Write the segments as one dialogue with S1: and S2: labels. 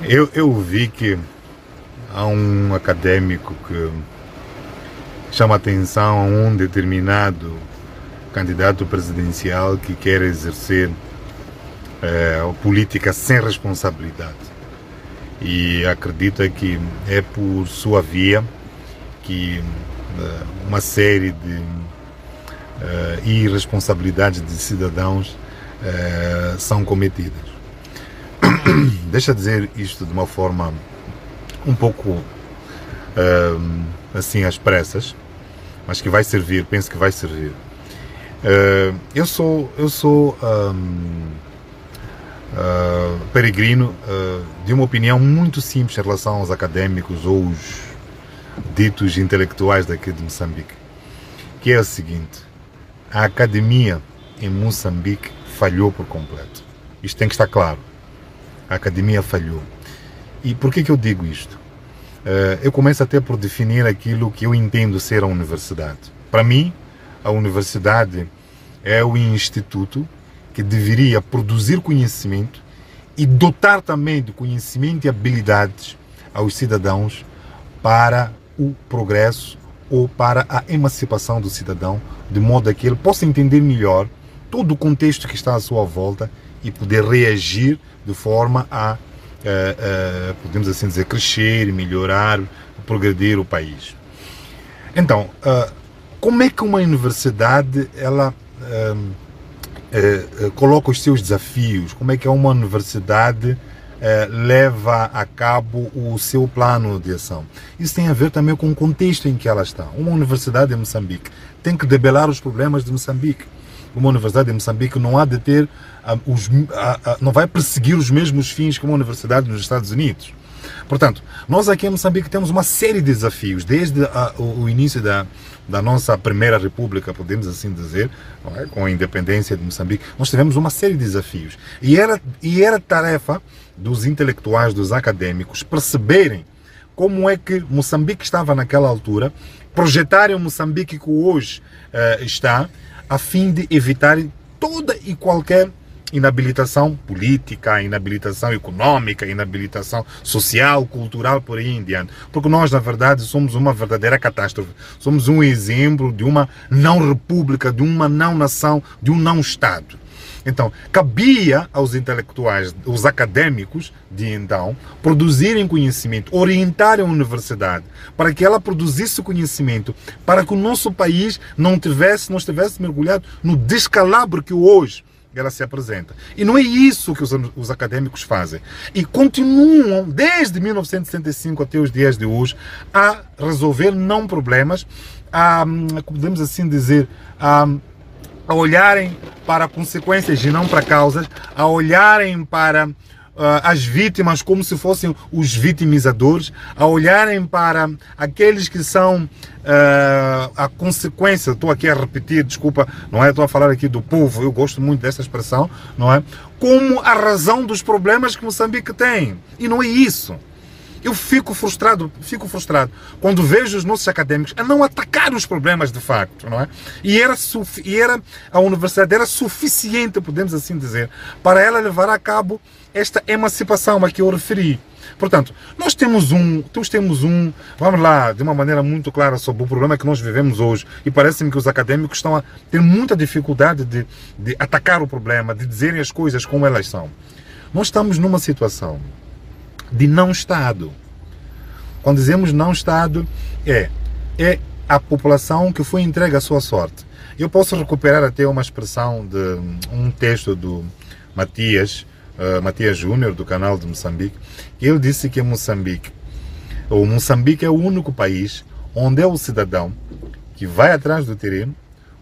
S1: Eu vi que há um académico que chama atenção a um determinado candidato presidencial que quer exercer a política sem responsabilidade. E acredita que é por sua via que uma série de irresponsabilidades de cidadãos são cometidas. Deixa eu dizer isto de uma forma um pouco assim às pressas, mas que vai servir, penso que vai servir. Eu sou peregrino de uma opinião muito simples em relação aos académicos ou os ditos intelectuais daqui de Moçambique, que é o seguinte: a academia em Moçambique falhou por completo. Isto tem que estar claro. A academia falhou. E por que eu digo isto? Eu começo até por definir aquilo que eu entendo ser a universidade. Para mim, a universidade é o instituto que deveria produzir conhecimento e dotar também de conhecimento e habilidades aos cidadãos para o progresso ou para a emancipação do cidadão, de modo a que ele possa entender melhor todo o contexto que está à sua volta e poder reagir de forma a, podemos assim dizer, crescer, melhorar, progredir o país. Então, como é que uma universidade ela coloca os seus desafios? Como é que uma universidade leva a cabo o seu plano de ação? Isso tem a ver também com o contexto em que ela está. Uma universidade em Moçambique tem que debelar os problemas de Moçambique. Uma universidade em Moçambique não há de ter, não vai perseguir os mesmos fins que uma universidade nos Estados Unidos. Portanto, nós aqui em Moçambique temos uma série de desafios, desde o início da nossa primeira república, podemos assim dizer, com a independência de Moçambique, nós tivemos uma série de desafios. E era tarefa dos intelectuais, dos académicos, perceberem como é que Moçambique estava naquela altura, projetarem o Moçambique que hoje está, a fim de evitar toda e qualquer inabilitação política, inabilitação econômica, inabilitação social, cultural, por aí em diante. Porque nós, na verdade, somos uma verdadeira catástrofe. Somos um exemplo de uma não-república, de uma não-nação, de um não-Estado. Então, cabia aos intelectuais, os académicos de então, produzirem conhecimento, orientarem a universidade para que ela produzisse conhecimento, para que o nosso país não estivesse mergulhado no descalabro que hoje ela se apresenta. E não é isso que os académicos fazem. E continuam, desde 1965 até os dias de hoje, a resolver não problemas, podemos assim dizer, a olharem para consequências e não para causas, a olharem para as vítimas como se fossem os vitimizadores, a olharem para aqueles que são a consequência. Estou aqui a repetir, desculpa, não é? Estou a falar aqui do povo, eu gosto muito dessa expressão, não é? Como a razão dos problemas que Moçambique tem. E não é isso. Eu fico frustrado quando vejo os nossos académicos a não atacar os problemas de facto, não é? E a universidade era suficiente, podemos assim dizer, para ela levar a cabo esta emancipação a que eu referi. Portanto, nós temos vamos lá, de uma maneira muito clara sobre o problema que nós vivemos hoje, e parece-me que os académicos estão a ter muita dificuldade de atacar o problema, de dizerem as coisas como elas são. Nós estamos numa situação de não-Estado. Quando dizemos não-Estado, é a população que foi entregue à sua sorte. Eu posso recuperar até uma expressão de um texto do Matias Júnior, do canal de Moçambique, que ele disse que Moçambique é o único país onde é o cidadão que vai atrás do terreno,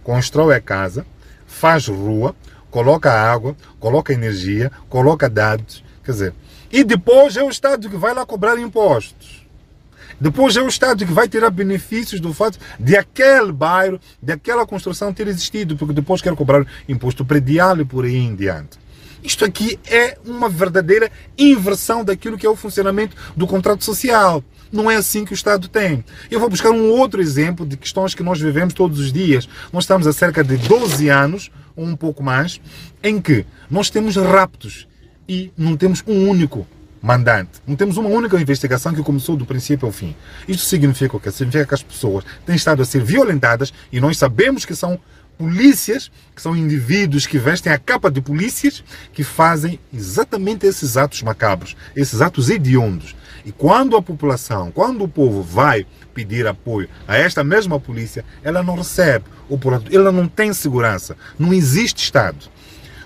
S1: constrói a casa, faz rua, coloca água, coloca energia, coloca dados, quer dizer, e depois é o Estado que vai lá cobrar impostos. Depois é o Estado que vai tirar benefícios do fato de aquele bairro, de aquela construção ter existido, porque depois quer cobrar imposto predial e por aí em diante. Isto aqui é uma verdadeira inversão daquilo que é o funcionamento do contrato social. Não é assim que o Estado tem. Eu vou buscar um outro exemplo de questões que nós vivemos todos os dias. Nós estamos há cerca de 12 anos, ou um pouco mais, em que nós temos raptos e não temos um único mandante. Não temos uma única investigação que começou do princípio ao fim. Isto significa o quê? Significa que as pessoas têm estado a ser violentadas e nós sabemos que são polícias, que são indivíduos que vestem a capa de polícias, que fazem exatamente esses atos macabros, esses atos hediondos. E quando a população, quando o povo vai pedir apoio a esta mesma polícia, ela não recebe, ou ela não tem segurança, não existe Estado.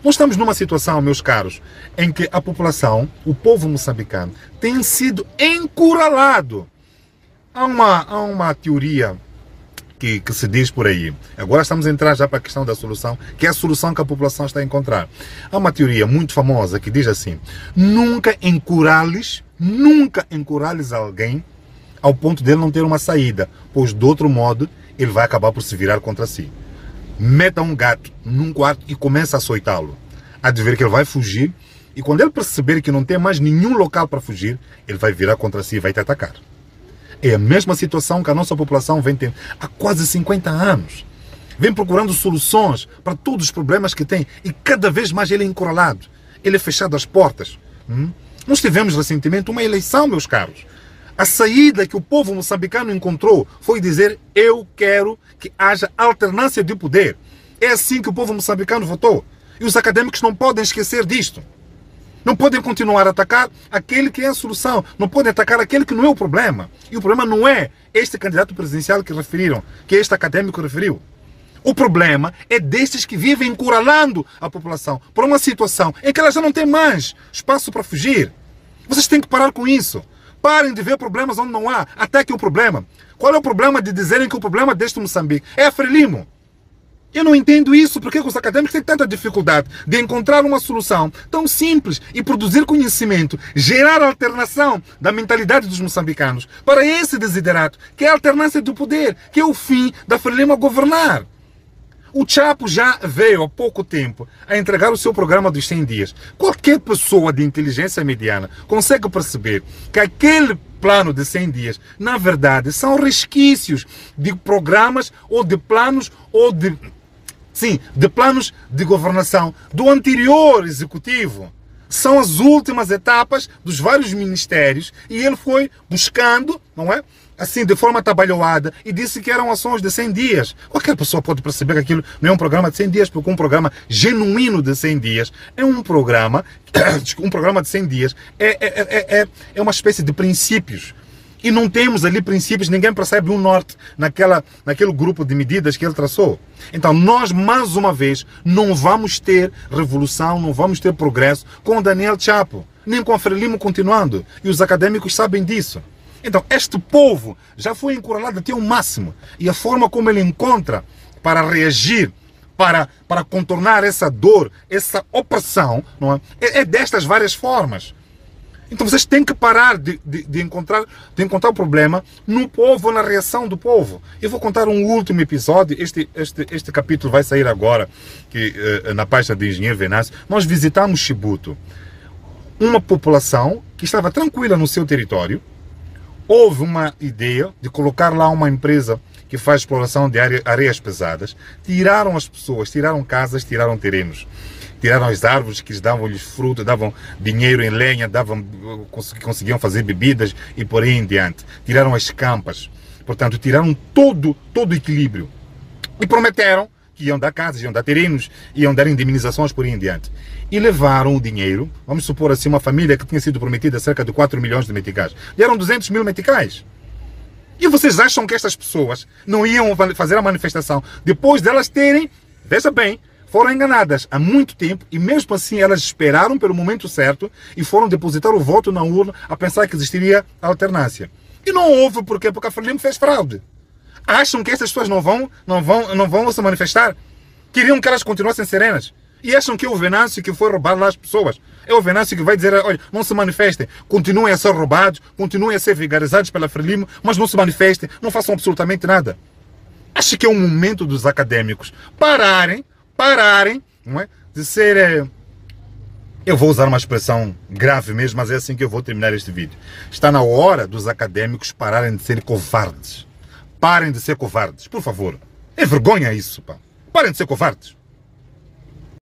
S1: Nós estamos numa situação, meus caros, em que a população, o povo moçambicano, tem sido encurralado. Há uma teoria que se diz por aí. Agora estamos a entrar já para a questão da solução, que é a solução que a população está a encontrar. Há uma teoria muito famosa que diz assim: nunca encurrales alguém ao ponto dele não ter uma saída, pois de outro modo ele vai acabar por se virar contra si. Meta um gato num quarto e começa a açoitá-lo. Há de ver que ele vai fugir e quando ele perceber que não tem mais nenhum local para fugir, ele vai virar contra si e vai te atacar. É a mesma situação que a nossa população vem tendo há quase 50 anos. Vem procurando soluções para todos os problemas que tem e cada vez mais ele é encurralado. Ele é fechado às portas. Nós tivemos recentemente uma eleição, meus caros. A saída que o povo moçambicano encontrou foi dizer: eu quero que haja alternância de poder. É assim que o povo moçambicano votou. E os académicos não podem esquecer disto. Não podem continuar a atacar aquele que é a solução. Não podem atacar aquele que não é o problema. E o problema não é este candidato presidencial que referiram, que este académico referiu. O problema é destes que vivem encurralando a população por uma situação em que ela já não tem mais espaço para fugir. Vocês têm que parar com isso. Parem de ver problemas onde não há. Ataquem o problema. Qual é o problema de dizerem que o problema deste Moçambique é a Frelimo? Eu não entendo isso. Porque os académicos têm tanta dificuldade de encontrar uma solução tão simples e produzir conhecimento, gerar alternação da mentalidade dos moçambicanos para esse desiderato, que é a alternância do poder, que é o fim da Frelimo a governar. O Chapo já veio há pouco tempo a entregar o seu programa dos 100 dias. Qualquer pessoa de inteligência mediana consegue perceber que aquele plano de 100 dias, na verdade, são resquícios de programas ou de planos de planos de governação do anterior executivo. São as últimas etapas dos vários ministérios e ele foi buscando, não é? Assim, de forma atabalhoada, e disse que eram ações de 100 dias. Qualquer pessoa pode perceber que aquilo não é um programa de 100 dias, porque um programa genuíno de 100 dias é um programa de 100 dias é uma espécie de princípios. E não temos ali princípios, ninguém percebe um norte naquele grupo de medidas que ele traçou. Então nós, mais uma vez, não vamos ter revolução, não vamos ter progresso com o Daniel Chapo, nem com a Frelimo continuando. E os académicos sabem disso. Então este povo já foi encurralado até o máximo. E a forma como ele encontra para reagir, para contornar essa dor, essa opressão, não é? É destas várias formas. Então vocês têm que parar de encontrar o problema no povo, na reação do povo. Eu vou contar um último episódio. Este capítulo vai sair agora, na página de Engenheiro Venâncio. Nós visitamos Chibuto, uma população que estava tranquila no seu território. Houve uma ideia de colocar lá uma empresa que faz exploração de areias pesadas. Tiraram as pessoas, tiraram casas, tiraram terrenos. Tiraram as árvores que davam-lhes fruto, davam dinheiro em lenha, conseguiam fazer bebidas e por aí em diante. Tiraram as campas. Portanto, tiraram todo o equilíbrio. E prometeram que iam dar casas, iam dar terrenos, iam dar indemnizações por aí em diante. E levaram o dinheiro, vamos supor assim, uma família que tinha sido prometida cerca de 4 milhões de meticais. Deram 200 mil meticais. E vocês acham que estas pessoas não iam fazer a manifestação depois delas terem, veja bem, foram enganadas há muito tempo e mesmo assim elas esperaram pelo momento certo e foram depositar o voto na urna a pensar que existiria alternância. E não houve porque a Frelimo fez fraude. Acham que estas pessoas não vão se manifestar? Queriam que elas continuassem serenas. E acham que é o Venâncio que foi roubar lá as pessoas. É o Venâncio que vai dizer: olha, não se manifestem, continuem a ser roubados, continuem a ser vigarizados pela Frelimo, mas não se manifestem, não façam absolutamente nada. Acho que é o momento dos académicos pararem, não é? De ser... Eu vou usar uma expressão grave mesmo, mas é assim que eu vou terminar este vídeo. Está na hora dos académicos pararem de ser covardes. Parem de ser covardes, por favor. É vergonha isso, pá. Parem de ser covardes.